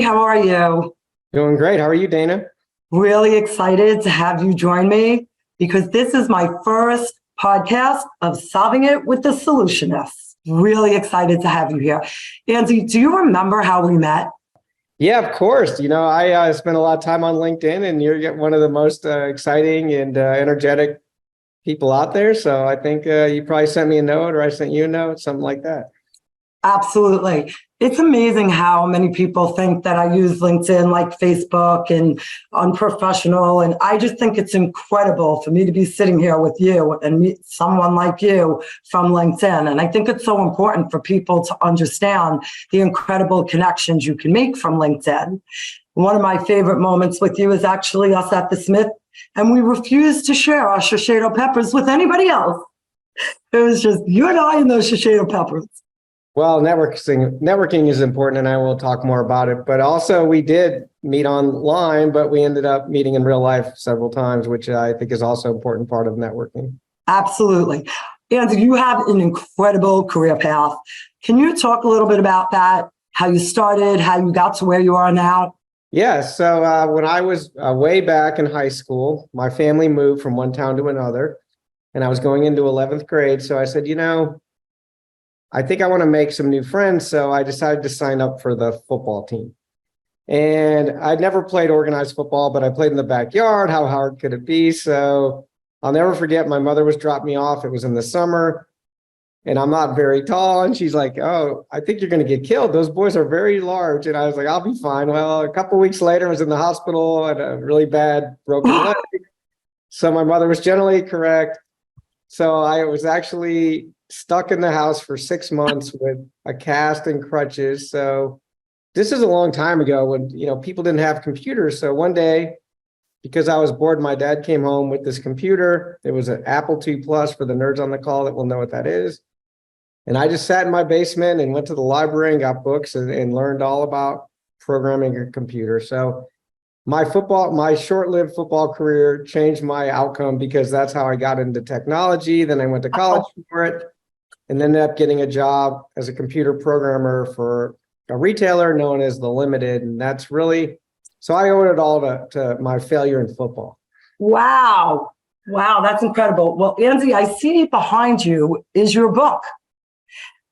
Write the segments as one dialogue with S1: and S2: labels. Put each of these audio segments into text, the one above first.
S1: how are you?
S2: Doing great. How are you, Dayna?
S1: Really excited to have you join me because this is my first podcast of Solving It with the Solutionist. Really excited to have you here. Andy, do you remember how we met?
S2: Yeah, of course. I spent a lot of time on LinkedIn, and you're one of the most exciting and energetic people out there. So I think you probably sent me a note, or I sent you a note, something like that.
S1: Absolutely. It's amazing how many people think that I use LinkedIn like Facebook and unprofessional. And I just think it's incredible for me to be sitting here with you and meet someone like you from LinkedIn. And I think it's so important for people to understand the incredible connections you can make from LinkedIn. One of my favorite moments with you is actually us at the Smith, and we refused to share our Shiseido peppers with anybody else. It was just you and I and those Shiseido peppers.
S2: Well, networking is important, and I will talk more about it. But also, we did meet online, but we ended up meeting in real life several times, which I think is also an important part of networking.
S1: Absolutely. And you have an incredible career path. Can you talk a little bit about that, how you started, how you got to where you are now?
S2: Yeah, so when I was way back in high school, my family moved from one town to another, and I was going into 11th grade. So I said, I think I want to make some new friends. So I decided to sign up for the football team. And I'd never played organized football, but I played in the backyard. How hard could it be? So I'll never forget, my mother was dropping me off. It was in the summer, and I'm not very tall. And she's like, "Oh, I think you're going to get killed. Those boys are very large." And I was like, "I'll be fine." Well, a couple of weeks later, I was in the hospital and a really bad broken leg. So my mother was generally correct. So I was actually stuck in the house for 6 months with a cast and crutches. So this is a long time ago when, people didn't have computers. So one day, because I was bored, my dad came home with this computer. It was an Apple II Plus for the nerds on the call that will know what that is. And I just sat in my basement and went to the library and got books and learned all about programming a computer. So my short-lived football career changed my outcome because that's how I got into technology. Then I went to college for it and ended up getting a job as a computer programmer for a retailer known as The Limited. And that's really, so I owe it all to my failure in football.
S1: Wow. Wow, that's incredible. Well, Andy, I see behind you is your book.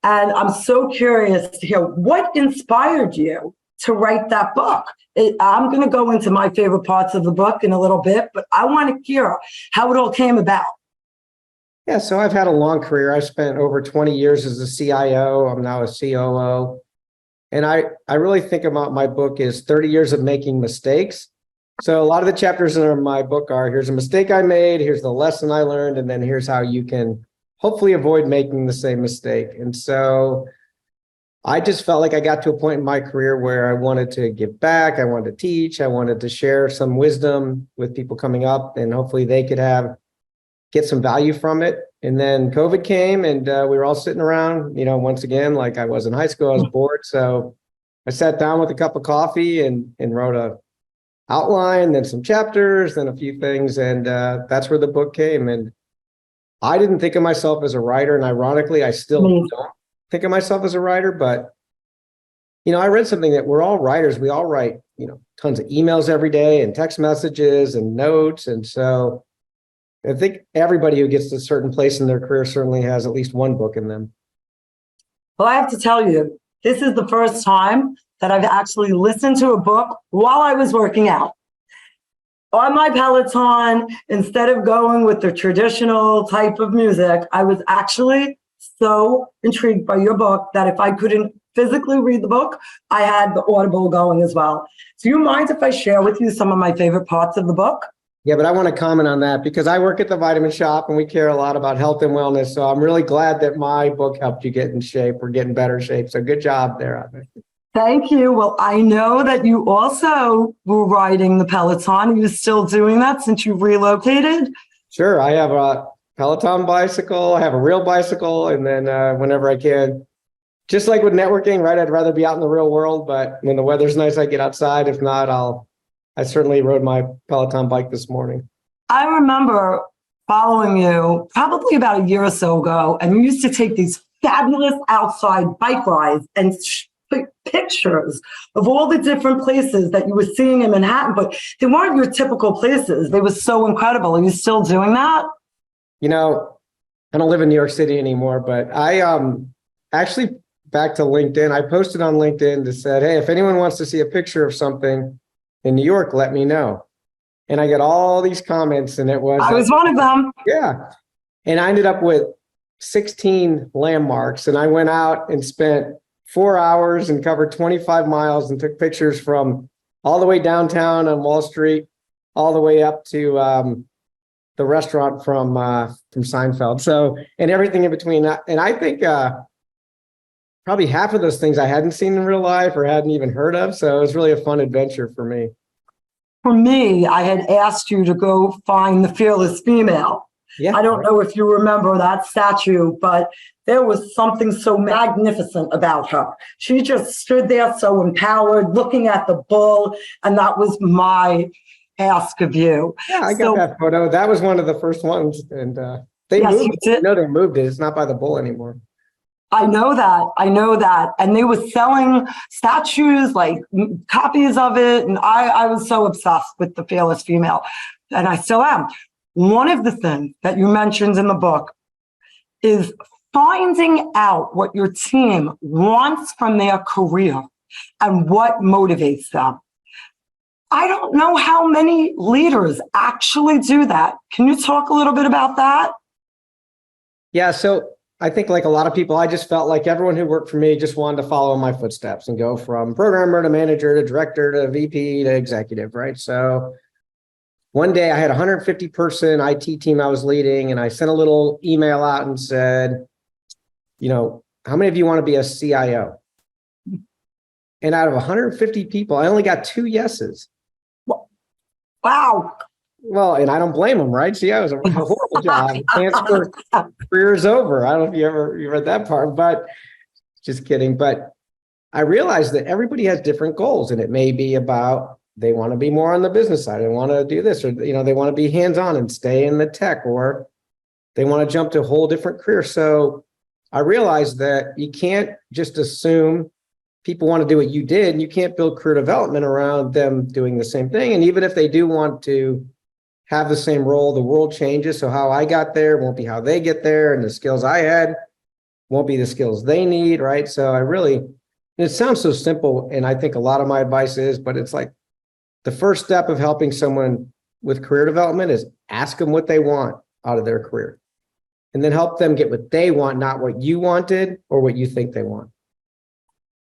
S1: And I'm so curious to hear what inspired you to write that book. I'm going to go into my favorite parts of the book in a little bit, but I want to hear how it all came about.
S2: Yeah, so I've had a long career. I spent over 20 years as a CIO. I'm now a COO. And I really think about my book as 30 years of making mistakes. So a lot of the chapters in my book are, here's a mistake I made, here's the lesson I learned, and then here's how you can hopefully avoid making the same mistake. And so I just felt like I got to a point in my career where I wanted to give back. I wanted to teach. I wanted to share some wisdom with people coming up, and hopefully they could get some value from it. And then COVID came, and we were all sitting around, once again, like I was in high school, I was bored. So I sat down with a cup of coffee and wrote a outline, then some chapters, then a few things. And that's where the book came. And I didn't think of myself as a writer. And ironically, I still don't think of myself as a writer. But, I read something that we're all writers. We all write, tons of emails every day and text messages and notes. And so I think everybody who gets to a certain place in their career certainly has at least one book in them.
S1: Well, I have to tell you, this is the first time that I've actually listened to a book while I was working out. On my Peloton, instead of going with the traditional type of music, I was actually so intrigued by your book that if I couldn't physically read the book, I had the Audible going as well. Do you mind if I share with you some of my favorite parts of the book?
S2: Yeah, but I want to comment on that because I work at the Vitamin Shop and we care a lot about health and wellness. So I'm really glad that my book helped you get in shape or get in better shape. So good job there.
S1: Thank you. Well, I know that you also were riding the Peloton. Are you still doing that since you've relocated?
S2: Sure. I have a Peloton bicycle. I have a real bicycle. And then whenever I can, just like with networking, right? I'd rather be out in the real world. But when the weather's nice, I get outside. If not, I certainly rode my Peloton bike this morning.
S1: I remember following you probably about a year or so ago, and you used to take these fabulous outside bike rides and pictures of all the different places that you were seeing in Manhattan, but they weren't your typical places. They were so incredible. Are you still doing that?
S2: You know, I don't live in New York City anymore, but I actually back to LinkedIn. I posted on LinkedIn that said, hey, if anyone wants to see a picture of something in New York, let me know. And I get all these comments, and it was
S1: I was one of them.
S2: Yeah. And I ended up with 16 landmarks, and I went out and spent 4 hours and covered 25 miles and took pictures from all the way downtown on Wall Street, all the way up to the restaurant from Seinfeld. So, and everything in between. And I think probably half of those things I hadn't seen in real life or hadn't even heard of. So it was really a fun adventure for me.
S1: For me, I had asked you to go find the fearless female.
S2: Yeah.
S1: I don't know if you remember that statue, but there was something so magnificent about her. She just stood there so empowered, looking at the bull, and that was my ask of you.
S2: Yeah, I got that photo. That was one of the first ones, and they moved it. No, they moved it. It's not by the bull anymore.
S1: I know that. And they were selling statues, like copies of it. And I was so obsessed with the fearless female, and I still am. One of the things that you mentioned in the book is finding out what your team wants from their career and what motivates them. I don't know how many leaders actually do that. Can you talk a little bit about that?
S2: Yeah, so I think like a lot of people, I just felt like everyone who worked for me just wanted to follow in my footsteps and go from programmer to manager to director to VP to executive, right? So one day I had a 150-person IT team I was leading, and I sent a little email out and said, you know, how many of you want to be a CIO? And out of 150 people, I only got 2 yeses.
S1: Wow.
S2: Well, and I don't blame them, right? CIO is a horrible job. Transfer career is over. I don't know if you read that part, but just kidding. But I realized that everybody has different goals, and it may be about they want to be more on the business side. They want to do this, or, you know, they want to be hands-on and stay in the tech, or they want to jump to a whole different career. So I realized that you can't just assume people want to do what you did, and you can't build career development around them doing the same thing. And even if they do want to have the same role, the world changes. So how I got there won't be how they get there, and the skills I had won't be the skills they need, right? So it sounds so simple, and I think a lot of my advice is, but it's like the first step of helping someone with career development is ask them what they want out of their career, and then help them get what they want, not what you wanted or what you think they want.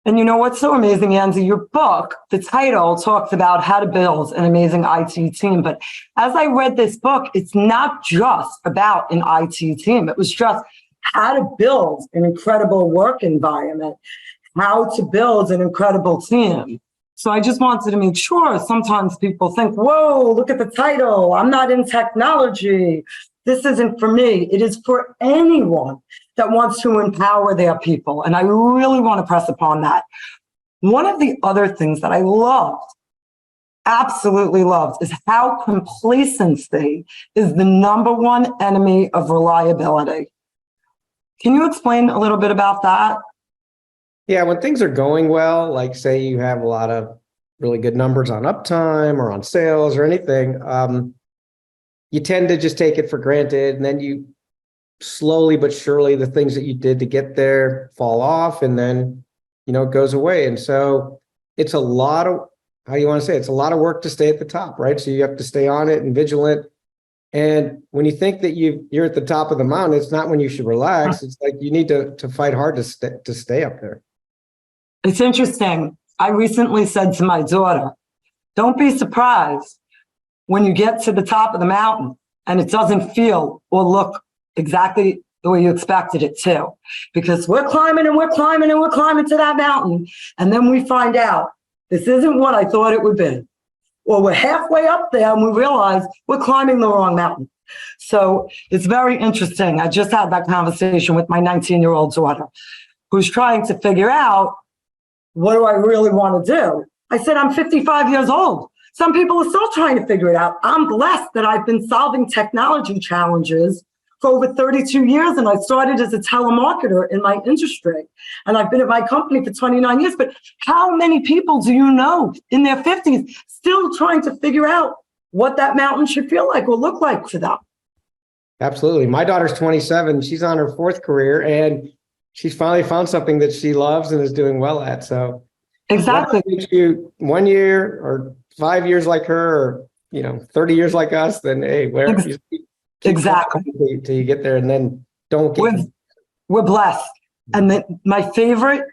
S1: And you know what's so amazing, Yanzi? Your book, the title talks about how to build an amazing IT team. But as I read this book, it's not just about an IT team. It was just how to build an incredible work environment, how to build an incredible team. So I just wanted to make sure. Sometimes people think, whoa, look at the title. I'm not in technology. This isn't for me. It is for anyone that wants to empower their people. And I really want to press upon that. One of the other things that I loved, absolutely loved, is how complacency is the #1 enemy of reliability. Can you explain a little bit about that?
S2: Yeah, when things are going well, like say you have a lot of really good numbers on uptime or on sales or anything, you tend to just take it for granted, and then you slowly but surely the things that you did to get there fall off, and then, you know, it goes away. And so it's a lot of, how do you want to say it? It's a lot of work to stay at the top, right? So you have to stay on it and vigilant. And when you think that you're at the top of the mountain, it's not when you should relax. It's like you need to fight hard to stay up there.
S1: It's interesting. I recently said to my daughter, don't be surprised when you get to the top of the mountain and it doesn't feel or look exactly the way you expected it to, because we're climbing and we're climbing and we're climbing to that mountain. And then we find out this isn't what I thought it would be. Or we're halfway up there and we realize we're climbing the wrong mountain. So it's very interesting. I just had that conversation with my 19-year-old daughter, who's trying to figure out, what do I really want to do? I said, I'm 55 years old. Some people are still trying to figure it out. I'm blessed that I've been solving technology challenges for over 32 years, and I started as a telemarketer in my industry. And I've been at my company for 29 years. But how many people do you know in their 50s still trying to figure out what that mountain should feel like or look like for them?
S2: Absolutely. My daughter's 27. She's on her fourth career, and she's finally found something that she loves and is doing well at. So
S1: Exactly.
S2: whether it takes you 1 year or 5 years like her, or 30 years like us, then hey, you keep
S1: Exactly.
S2: till you get there, and then don't get.
S1: We're blessed. And then my favorite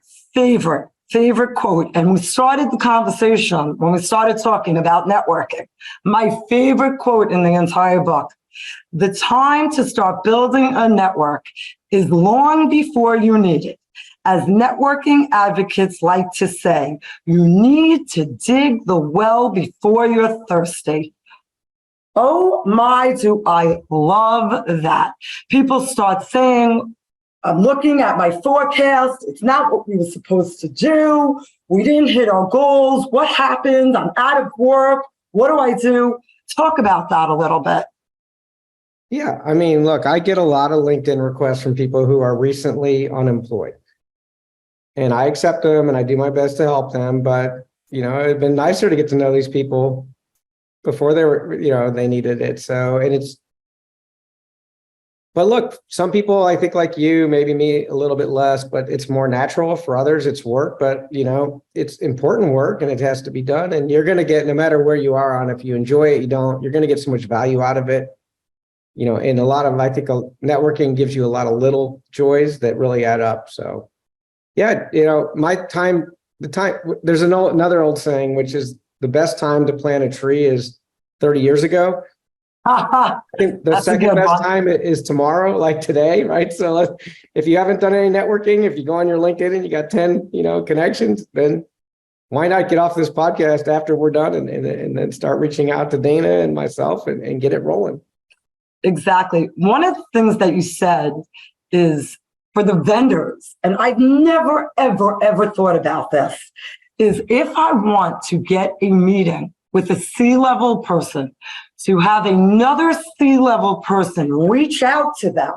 S1: quote, and we started the conversation when we started talking about networking. My favorite quote in the entire book: the time to start building a network is long before you need it. As networking advocates like to say, you need to dig the well before you're thirsty. Oh my, do I love that. People start saying, I'm looking at my forecast. It's not what we were supposed to do. We didn't hit our goals. What happened? I'm out of work. What do I do? Talk about that a little bit.
S2: Yeah, I mean, look, I get a lot of LinkedIn requests from people who are recently unemployed. And I accept them and I do my best to help them. But, it'd been nicer to get to know these people before they were, they needed it. But look, some people, I think like you, maybe me a little bit less, but it's more natural. For others, it's work, but it's important work and it has to be done. And you're going to get, no matter where you are on, if you enjoy it, you're going to get so much value out of it. And I think networking gives you a lot of little joys that really add up. So yeah, there's another old saying, which is the best time to plant a tree is 30 years ago. I think the second best time is tomorrow, like today, right? So if you haven't done any networking, if you go on your LinkedIn and you got 10, connections, then why not get off this podcast after we're done and then start reaching out to Dayna and myself and get it rolling.
S1: Exactly. One of the things that you said is for the vendors, and I've never, ever, ever thought about this, is if I want to get a meeting with a C-level person, to have another C-level person reach out to them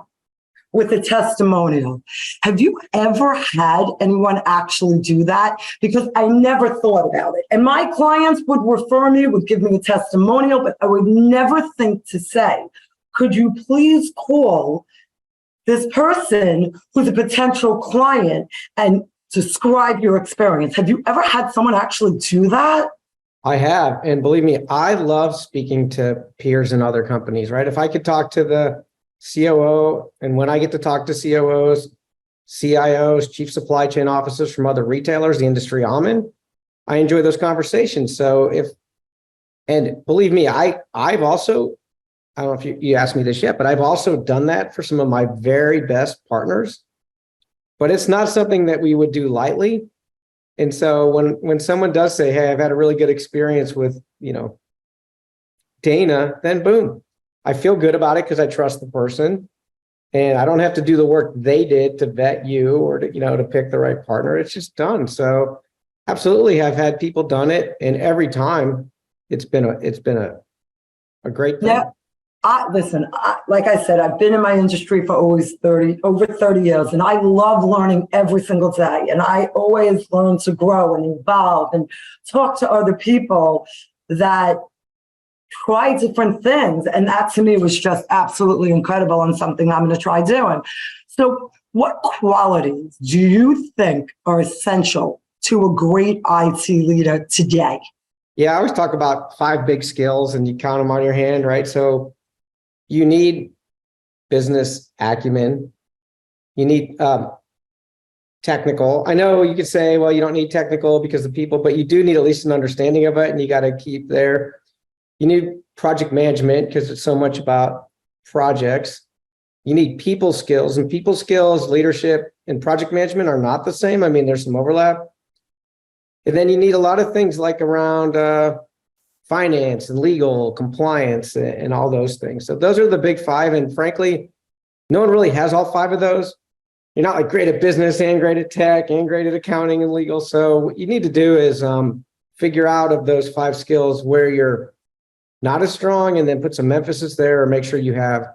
S1: with a testimonial. Have you ever had anyone actually do that? Because I never thought about it. And my clients would refer me, would give me a testimonial, but I would never think to say, could you please call this person who's a potential client and describe your experience? Have you ever had someone actually do that?
S2: I have. And believe me, I love speaking to peers in other companies, right? If I could talk to the COO, and when I get to talk to COOs, CIOs, chief supply chain officers from other retailers, the industry I'm in, I enjoy those conversations. And believe me, I've also, I don't know if you asked me this yet, but I've also done that for some of my very best partners. But it's not something that we would do lightly. And so when someone does say, hey, I've had a really good experience with, Dayna, then boom, I feel good about it because I trust the person and I don't have to do the work they did to vet you or to pick the right partner. It's just done. So absolutely, I've had people done it, and every time it's been a great thing.
S1: Yeah. Listen, like I said, I've been in my industry for over 30 years, and I love learning every single day. And I always learn to grow and evolve and talk to other people that try different things. And that to me was just absolutely incredible and something I'm going to try doing. So what qualities do you think are essential to a great IT leader today?
S2: Yeah, I always talk about 5 big skills and you count them on your hand, right? So you need business acumen. You need technical. I know you could say, well, you don't need technical because of people, but you do need at least an understanding of it, and you got to keep there. You need project management because it's so much about projects. You need people skills, and people skills, leadership, and project management are not the same. I mean, there's some overlap. And then you need a lot of things like around finance and legal, compliance, and all those things. So those are the big 5. And frankly, no one really has all 5 of those. You're not like great at business and great at tech and great at accounting and legal. So what you need to do is figure out of those 5 skills where you're not as strong, and then put some emphasis there, or make sure you have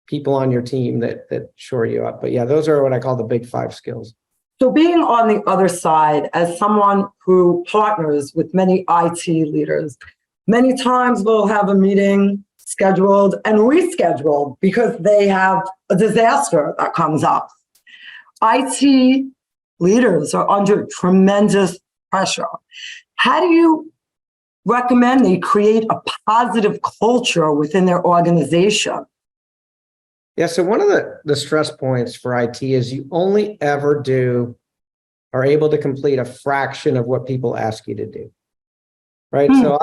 S2: people on your team that shore you up. But yeah, those are what I call the big 5 skills.
S1: So being on the other side, as someone who partners with many IT leaders, many times we'll have a meeting scheduled and rescheduled because they have a disaster that comes up. IT leaders are under tremendous pressure. How do you recommend they create a positive culture within their organization?
S2: Yeah, so one of the stress points for IT is you only ever are able to complete a fraction of what people ask you to do, right? So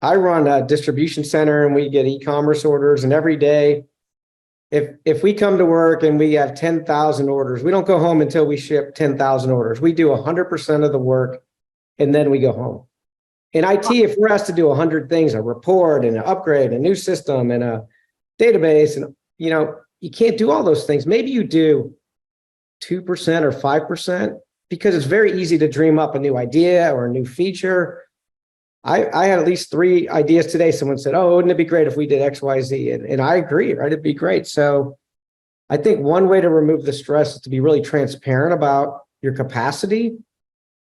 S2: I run a distribution center and we get e-commerce orders, and every day, if we come to work and we have 10,000 orders, we don't go home until we ship 10,000 orders. We do 100% of the work and then we go home. In IT, if we're asked to do 100 things, a report and an upgrade, a new system and a database, and you can't do all those things. Maybe you do 2% or 5% because it's very easy to dream up a new idea or a new feature. I had at least 3 ideas today. Someone said, oh, wouldn't it be great if we did X, Y, Z? And I agree, right? It'd be great. So I think one way to remove the stress is to be really transparent about your capacity,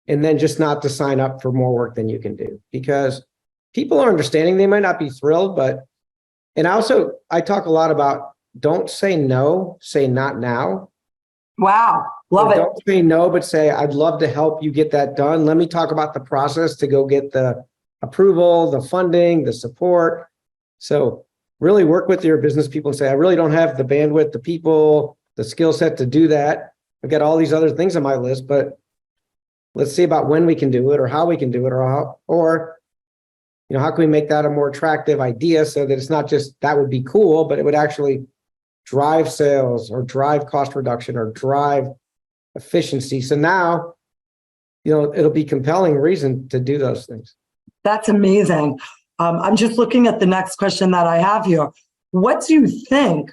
S2: and then just not to sign up for more work than you can do, because people are understanding. They might not be thrilled, and I talk a lot about don't say no, say not now.
S1: Wow, love it.
S2: Don't say no, but say, I'd love to help you get that done. Let me talk about the process to go get the approval, the funding, the support. So really work with your business people and say, I really don't have the bandwidth, the people, the skill set to do that. I've got all these other things on my list, but let's see about when we can do it or how we can do it, or how can we make that a more attractive idea so that it's not just that would be cool, but it would actually drive sales or drive cost reduction or drive efficiency. So now, it'll be compelling reason to do those things.
S1: That's amazing. I'm just looking at the next question that I have here. What do you think,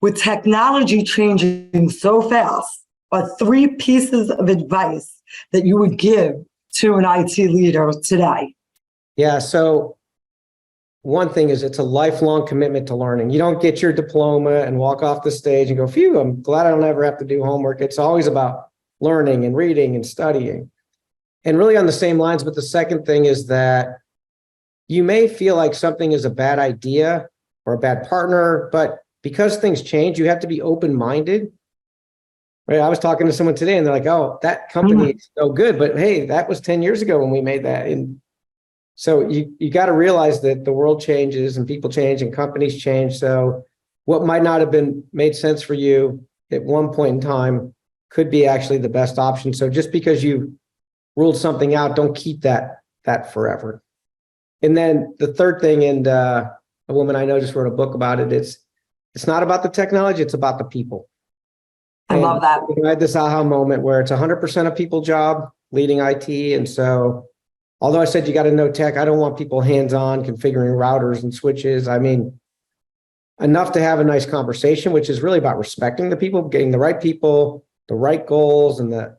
S1: with technology changing so fast, are 3 pieces of advice that you would give to an IT leader today?
S2: Yeah, so one thing is it's a lifelong commitment to learning. You don't get your diploma and walk off the stage and go, phew, I'm glad I don't ever have to do homework. It's always about learning and reading and studying. And really on the same lines, but the second thing is that you may feel like something is a bad idea or a bad partner, but because things change, you have to be open-minded. Right? I was talking to someone today and they're like, oh, that company is so good, but hey, that was 10 years ago when we made that. And so you got to realize that the world changes and people change and companies change. So what might not have been made sense for you at one point in time could be actually the best option. So just because you ruled something out, don't keep that forever. And then the third thing, and a woman I know just wrote a book about it, it's not about the technology, it's about the people.
S1: I love that.
S2: I had this aha moment where it's 100% a people job leading IT. And so although I said you got to know tech, I don't want people hands-on configuring routers and switches. I mean, enough to have a nice conversation, which is really about respecting the people, getting the right people, the right goals, and the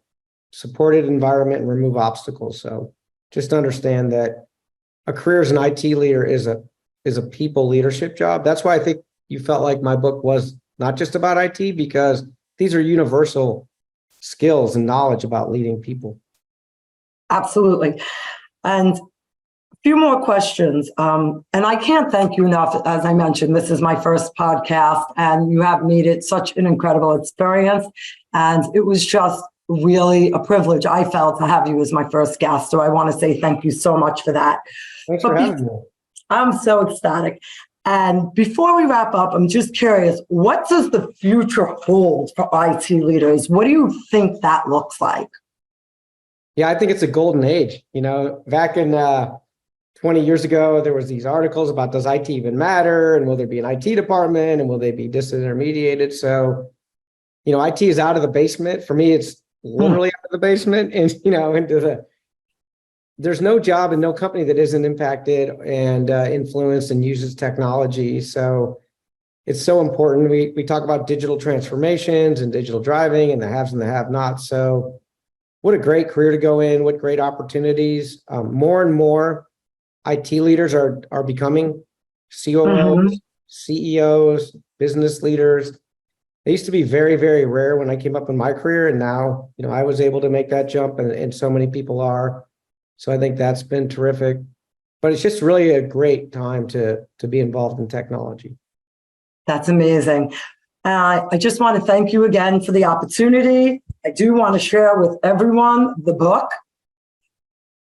S2: supported environment, and remove obstacles. So just understand that a career as an IT leader is a people leadership job. That's why I think you felt like my book was not just about IT, because these are universal skills and knowledge about leading people.
S1: Absolutely. And a few more questions. And I can't thank you enough. As I mentioned, this is my first podcast, and you have made it such an incredible experience. And it was just really a privilege, I felt, to have you as my first guest. So I want to say thank you so much for that.
S2: Thanks for having me.
S1: I'm so ecstatic. And before we wrap up, I'm just curious, what does the future hold for IT leaders? What do you think that looks like?
S2: Yeah, I think it's a golden age. Back in 20 years ago, there was these articles about, does IT even matter? And will there be an IT department? And will they be disintermediated? So, IT is out of the basement. For me, it's literally out of the basement and, there's no job and no company that isn't impacted and influenced and uses technology. So it's so important. We talk about digital transformations and digital driving and the haves and the have-nots. So what a great career to go in, what great opportunities. More and more IT leaders are becoming COOs, CEOs, business leaders. They used to be very, very rare when I came up in my career. And now, I was able to make that jump and so many people are. So I think that's been terrific. But it's just really a great time to be involved in technology.
S1: That's amazing. I just want to thank you again for the opportunity. I do want to share with everyone the book.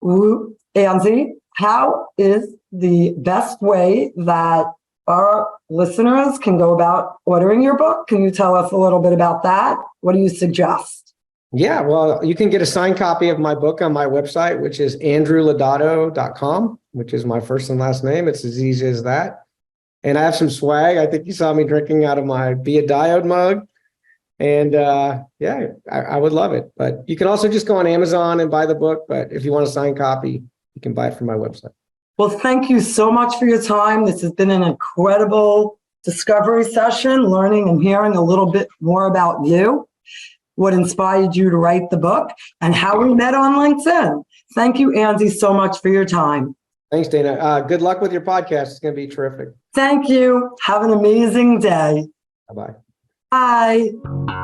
S1: Anzi, how is the best way that our listeners can go about ordering your book? Can you tell us a little bit about that? What do you suggest?
S2: Yeah, well, you can get a signed copy of my book on my website, which is andrewlaudato.com, which is my first and last name. It's as easy as that. And I have some swag. I think you saw me drinking out of my Be a Diode mug. And I would love it. But you can also just go on Amazon and buy the book. But if you want a signed copy, you can buy it from my website.
S1: Well, thank you so much for your time. This has been an incredible discovery session, learning and hearing a little bit more about you, what inspired you to write the book, and how we met on LinkedIn. Thank you, Andy, so much for your time.
S2: Thanks, Dayna. Good luck with your podcast. It's going to be terrific.
S1: Thank you. Have an amazing day.
S2: Bye-bye.
S1: Bye.